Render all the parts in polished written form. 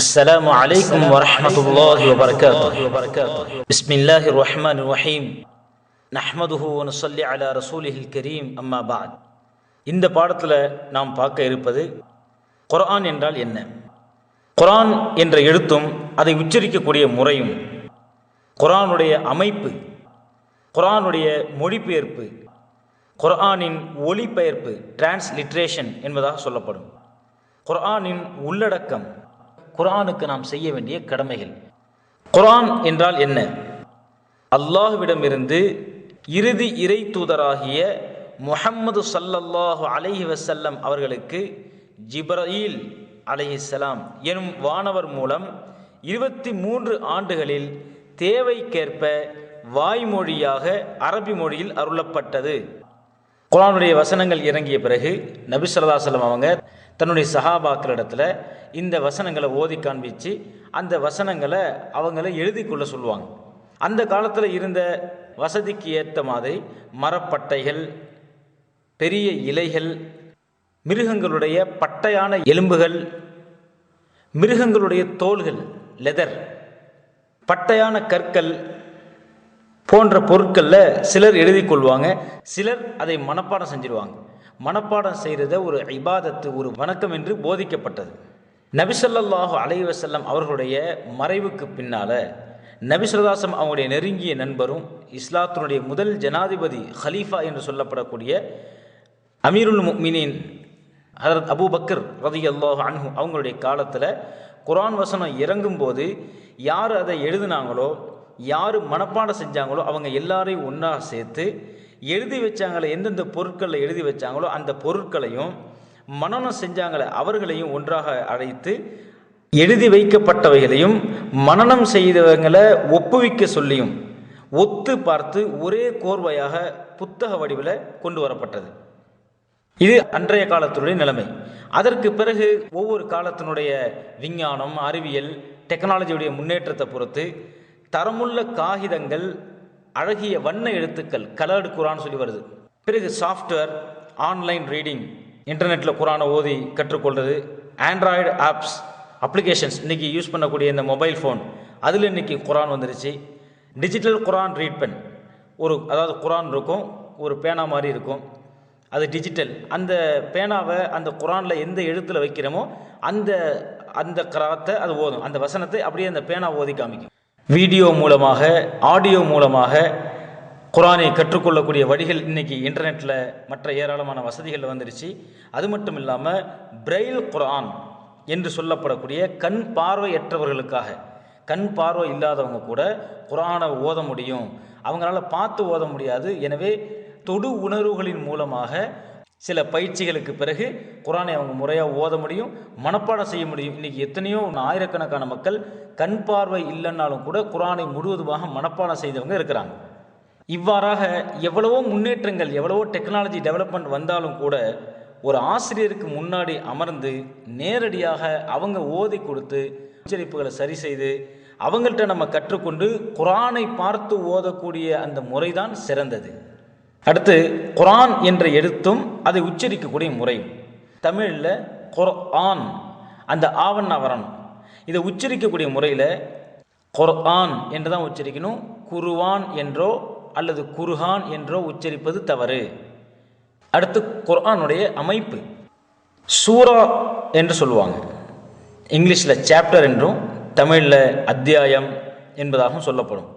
السلام عليكم ورحمة الله وبركاته. بسم الله الرحمن الرحيم. نحمده ونصلي على رسوله الكريم. أما بعد. இந்த பாடத்தில் நாம் பார்க்க இருப்பது குர்ஆன் என்றால் என்ன, குர்ஆன் என்ற எழுத்தும் அதை உச்சரிக்கக்கூடிய முறையும், குர்ஆனுடைய அமைப்பு, குர்ஆனுடைய மொழிபெயர்ப்பு, குர்ஆனின் ஒலிபெயர்ப்பு டிரான்ஸ்லிட்ரேஷன் என்பதாக சொல்லப்படும், குர்ஆனின் உள்ளடக்கம், குர்ஆனுக்கு நாம் செய்ய வேண்டிய கடமைகள். குர்ஆன் என்றால் என்ன? அல்லாஹ்விடமிருந்து இறுதி இறை தூதராகிய முஹம்மது ஸல்லல்லாஹு அலைஹி வஸல்லம் அவர்களுக்கு ஜிப்ரீல் அலைஹிஸ்ஸலாம் எனும் வானவர் மூலம் 23 ஆண்டுகளில் தேவைக்கேற்ப வாய்மொழியாக அரபி மொழியில் அருளப்பட்டது. குர்ஆனுடைய வசனங்கள் இறங்கிய பிறகு நபி ஸல்லல்லாஹு அலைஹி வஸல்லம் அவங்க தன்னுடைய சஹாபாக்களிடத்தில் இந்த வசனங்களை ஓதி காண்பிச்சு அந்த வசனங்களை அவங்கள எழுதி கொள்ள சொல்லுவாங்க. அந்த காலத்தில் இருந்த வசதிக்கு ஏற்ற மாதிரி மரப்பட்டைகள், பெரிய இலைகள், மிருகங்களுடைய பட்டையான எலும்புகள், மிருகங்களுடைய தோள்கள், லெதர், பட்டையான கற்கள் போன்ற பொருட்களில் சிலர் எழுதி கொள்வாங்க, சிலர் அதை மனப்பாடம் செஞ்சிருவாங்க. மனப்பாடம் செய்கிறத ஒரு இபாதத்து, ஒரு வணக்கம் என்று போதிக்கப்பட்டது. நபி ஸல்லல்லாஹு அலைஹி வஸல்லம் அவர்களுடைய மறைவுக்கு பின்னால் நபி ஸல்லல்லாஹு அலைஹி வஸல்லம் அவங்களுடைய நெருங்கிய நண்பரும் இஸ்லாத்தினுடைய முதல் ஜனாதிபதி ஹலீஃபா என்று சொல்லப்படக்கூடிய அமீருல் முஃமினீன் ஹஜ்ரத் அபூபக்கர் ரலியல்லாஹு அன்ஹு அவங்களுடைய காலத்தில் குர்ஆன் வசனம் இறங்கும்போது யார் அதை எழுதினாங்களோ, யார் மனப்பாடம் செஞ்சாங்களோ அவங்க எல்லாரையும் ஒன்றாக சேர்த்து எழுதி வச்சாங்களே, எந்தெந்த பொருட்களில் எழுதி வச்சாங்களோ அந்த பொருட்களையும் மனனம் செஞ்சாங்களே அவர்களையும் ஒன்றாக அழைத்து எழுதி வைக்கப்பட்டவைகளையும் மனனம் செய்தவங்களை ஒப்புவிக்க சொல்லியும் ஒத்து பார்த்து ஒரே கோர்வையாக புத்தக வடிவில் கொண்டு வரப்பட்டது. இது அன்றைய காலத்தினுடைய நிலைமை. அதற்கு பிறகு ஒவ்வொரு காலத்தினுடைய விஞ்ஞானம், அறிவியல், டெக்னாலஜியுடைய முன்னேற்றத்தை பொறுத்து தரமுள்ள காகிதங்கள், அழகிய வண்ண எழுத்துக்கள், கலர்டு குர்ஆன் சொல்லி வருது. பிறகு சாஃப்ட்வேர், ஆன்லைன் ரீடிங், இன்டர்நெட்டில் குர்ஆனை ஓதி கற்றுக்கொள்வது, ஆண்ட்ராய்டு ஆப்ஸ், அப்ளிகேஷன்ஸ், இன்றைக்கி யூஸ் பண்ணக்கூடிய இந்த மொபைல் ஃபோன், அதில் இன்றைக்கி குர்ஆன் வந்துருச்சு. டிஜிட்டல் குர்ஆன் ரீட் பென், அதாவது குர்ஆன் இருக்கும், ஒரு பேனா மாதிரி இருக்கும், அது டிஜிட்டல். அந்த பேனாவை அந்த குர்ஆனில் எந்த எழுத்தில் வைக்கிறோமோ அந்த அந்த கிராத்தை அது ஓதும், அந்த வசனத்தை அப்படியே அந்த பேனா ஓதி காமிக்கும். வீடியோ மூலமாக, ஆடியோ மூலமாக குர்ஆனை கற்றுக்கொள்ளக்கூடிய வழிகள் இன்றைக்கி இன்டர்நெட்டில் மற்ற ஏராளமான வசதிகள் வந்துருச்சு. அது மட்டும் இல்லாமல் பிரெயில் குர்ஆன் என்று சொல்லப்படக்கூடிய கண் பார்வையற்றவர்களுக்காக, கண் பார்வை இல்லாதவங்க கூட குர்ஆனை ஓத முடியும், அவங்களால பார்த்து ஓத முடியாது. எனவே தொடு உணர்வுகளின் மூலமாக சில பயிற்சிகளுக்கு பிறகு குர்ஆனை அவங்க முறையாக ஓத முடியும், மனப்பாடம் செய்ய முடியும். இன்றைக்கி எத்தனையோ ஆயிரக்கணக்கான மக்கள் கண் பார்வை இல்லைன்னாலும் கூட குர்ஆனை முழுவதுமாக மனப்பாடம் செய்தவங்க இருக்கிறாங்க. இவ்வாறாக எவ்வளவோ முன்னேற்றங்கள், எவ்வளவோ டெக்னாலஜி டெவலப்மெண்ட் வந்தாலும் கூட ஒரு ஆசிரியருக்கு முன்னாடி அமர்ந்து நேரடியாக அவங்க ஓதி கொடுத்து உச்சரிப்புகளை சரி செய்து அவங்கள்ட்ட நம்ம கற்றுக்கொண்டு குர்ஆனை பார்த்து ஓதக்கூடிய அந்த முறைதான் சிறந்தது. அடுத்து குர்ஆன் என்ற எழுத்தும் அதை உச்சரிக்கக்கூடிய முறையும். தமிழில் குர்ஆன் அந்த ஆவண்ணா வரணும். இதை உச்சரிக்கக்கூடிய முறையில் குர்ஆன் என்று தான் உச்சரிக்கணும். குர்ஆன் என்றோ அல்லது குர்ஆன் என்றோ உச்சரிப்பது தவறு. அடுத்து குர்ஆனுடைய அமைப்பு, சூரா என்று சொல்லுவாங்க. இங்கிலீஷில் சாப்டர் என்றும் தமிழில் அத்தியாயம் என்பதாகவும் சொல்லப்படும்.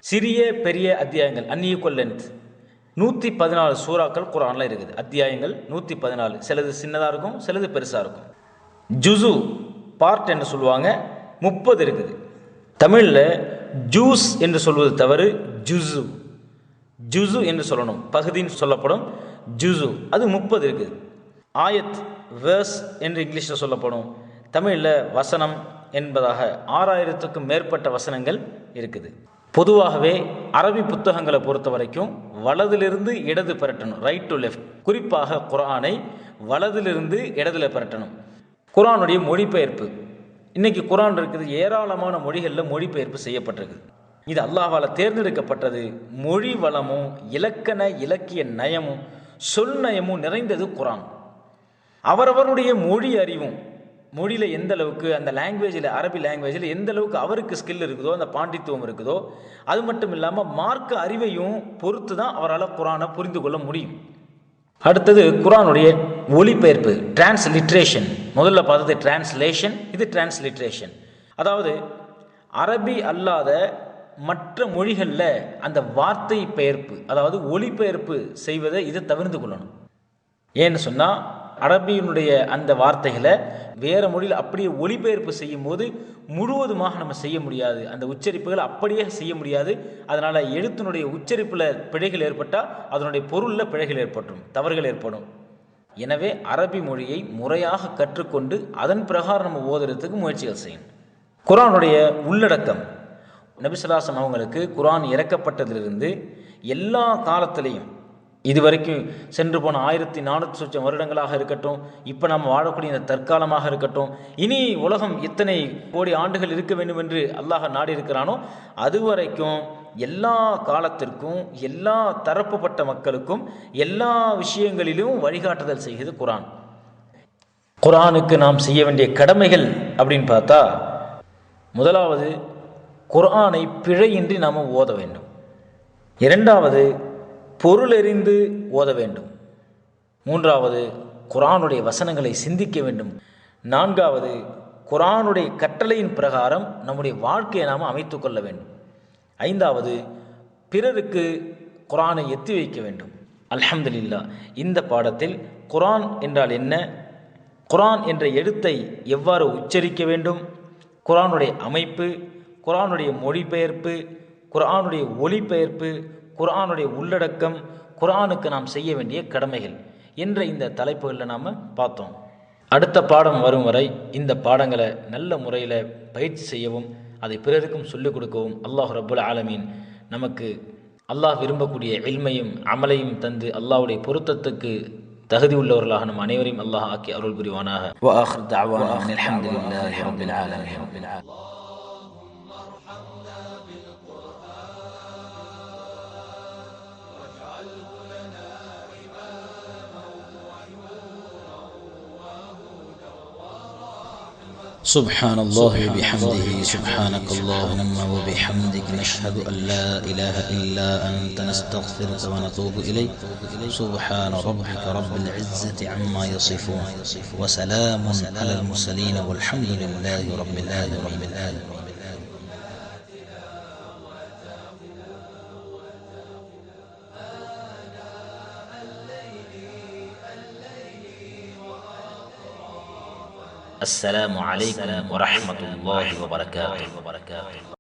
சிறிய பெரிய அத்தியாயங்கள், அன்ஈக்குவல் லென்த், 114 சூறாக்கள் குர்ஆனில் இருக்குது. அத்தியாயங்கள் 114, சிலது சின்னதாக இருக்கும், சிலது பெருசாக இருக்கும். ஜுசு, பார்ட் என்று சொல்லுவாங்க, 30 இருக்குது. தமிழில் ஜூஸ் என்று சொல்வது தவறு, ஜுசு, ஜுசு என்று சொல்லணும், பகுதின்னு சொல்லப்படும். ஜுசு அது 30 இருக்குது. ஆயத், வேர்ஸ் என்று இங்கிலீஷில் சொல்லப்படும். தமிழில் வசனம் என்பதாக 6000க்கும் மேற்பட்ட வசனங்கள் இருக்குது. பொதுவாகவே அரபி புத்தகங்களை பொறுத்த வரைக்கும் வலதிலிருந்து இடது பெரட்டணும், ரைட் டு லெஃப்ட். குறிப்பாக குர்ஆனை வலதிலிருந்து இடத்துல பெரட்டணும். குர்ஆனுடைய மொழிபெயர்ப்பு, இன்றைக்கி குர்ஆன் இருக்குது, ஏராளமான மொழிகளில் மொழிபெயர்ப்பு செய்யப்பட்டிருக்குது. இது அல்லாஹ்வால் தேர்ந்தெடுக்கப்பட்டது. மொழி வளமும் இலக்கண இலக்கிய நயமும் சொல் நயமும் நிறைந்தது குர்ஆன். அவரவருடைய மொழி அறிவும் மொழியில் எந்த அளவுக்கு, அந்த லாங்குவேஜில், அரபி லாங்குவேஜில் எந்த அளவுக்கு அவருக்கு ஸ்கில் இருக்குதோ, அந்த பாண்டித்துவம் இருக்குதோ, அது மட்டும் இல்லாமல் மார்க்க அறிவையும் பொறுத்து தான் அவரால் குரானை புரிந்து கொள்ள முடியும். அடுத்தது குரானுடைய ஒளிபெயர்ப்பு, டிரான்ஸ்லிட்ரேஷன். முதல்ல பார்த்தது டிரான்ஸ்லேஷன், இது டிரான்ஸ்லிட்ரேஷன். அதாவது அரபி அல்லாத மற்ற மொழிகளில் அந்த வார்த்தை பெயர்ப்பு, அதாவது ஒளிபெயர்ப்பு செய்வதை இதை தவிர்த்து கொள்ளணும். ஏன்னு சொன்னால் அரபியினுடைய அந்த வார்த்தைகளை வேறு மொழியில் அப்படியே ஒளிபெயர்ப்பு செய்யும் போது முழுவதுமாக நம்ம செய்ய முடியாது, அந்த உச்சரிப்புகளை அப்படியே செய்ய முடியாது. அதனால் எழுத்தினுடைய உச்சரிப்பில் பிழைகள் ஏற்பட்டால் அதனுடைய பொருளில் பிழைகள் ஏற்படும், தவறுகள் ஏற்படும். எனவே அரபி மொழியை முறையாக கற்றுக்கொண்டு அதன் பிரகாரம் நம்ம ஓதுறதுக்கு முயற்சிகள் செய்யணும். குரானுடைய உள்ளடக்கம், நபி ஸல்லல்லாஹு அலைஹி வஸல்லம் அவங்களுக்கு குரான் இறக்கப்பட்டதிலிருந்து எல்லா காலத்திலையும், இதுவரைக்கும் சென்று போன 1400 சொச்சம் வருடங்களாக இருக்கட்டும், இப்போ நம்ம வாழக்கூடிய இந்த தற்காலமாக இருக்கட்டும், இனி உலகம் எத்தனை கோடி ஆண்டுகள் இருக்க வேண்டும் என்று அல்லாஹ் நாடி இருக்கிறானோ அதுவரைக்கும் எல்லா காலத்திற்கும் எல்லா தரப்புப்பட்ட மக்களுக்கும் எல்லா விஷயங்களிலும் வழிகாட்டுதல் செய்கிறது குரான். குரானுக்கு நாம் செய்ய வேண்டிய கடமைகள் அப்படின்னு பார்த்தா, முதலாவது குர்ஆனை பிழையின்றி நாம் ஓத வேண்டும். இரண்டாவது பொருளெறிந்து ஓத வேண்டும். மூன்றாவது குர்ஆனுடைய வசனங்களை சிந்திக்க வேண்டும். நான்காவது குர்ஆனுடைய கட்டளையின் பிரகாரம் நம்முடைய வாழ்க்கையை நாம் அமைத்து கொள்ள வேண்டும். ஐந்தாவது பிறருக்கு குர்ஆனை எத்தி வைக்க வேண்டும். அல்ஹம்துலில்லாஹ், இந்த பாடத்தில் குர்ஆன் என்றால் என்ன, குர்ஆன் என்ற எழுத்தை எவ்வாறு உச்சரிக்க வேண்டும், குர்ஆனுடைய அமைப்பு, குர்ஆனுடைய மொழிபெயர்ப்பு, குர்ஆனுடைய ஒளிபெயர்ப்பு, குர்ஆனுடைய உள்ளடக்கம், குர்ஆனுக்கு நாம் செய்ய வேண்டிய கடமைகள் என்ற இந்த தலைப்புகளில் நாம் பார்த்தோம். அடுத்த பாடம் வரும் வரை இந்த பாடங்களை நல்ல முறையில் பயிற்சி செய்யவும் அதை பிறருக்கும் சொல்லிக் கொடுக்கவும் அல்லாஹ் ரப்புல் ஆலமீன் நமக்கு அல்லாஹ் விரும்பக்கூடிய இல்மையும் அமலையும் தந்து அல்லாஹ்வுடைய பொருத்தத்துக்கு தகுதி உள்ளவர்களாக நம் அனைவரையும் அல்லாஹ் ஆக்கி அருள் புரிவானாக. வ ஆகிர் தஅவானா அல்ஹம்துலில்லாஹி ரப்பில் ஆலமீன். سبحان الله بحمده سبحانك اللهم وبحمدك نشهد أن لا إله إلا أنت نستغفرك ونتوب إليك. سبحان ربك رب العزة عما يصفون وسلام على المرسلين والحمد لله رب العالمين. السلام عليكم ورحمة الله وبركاته.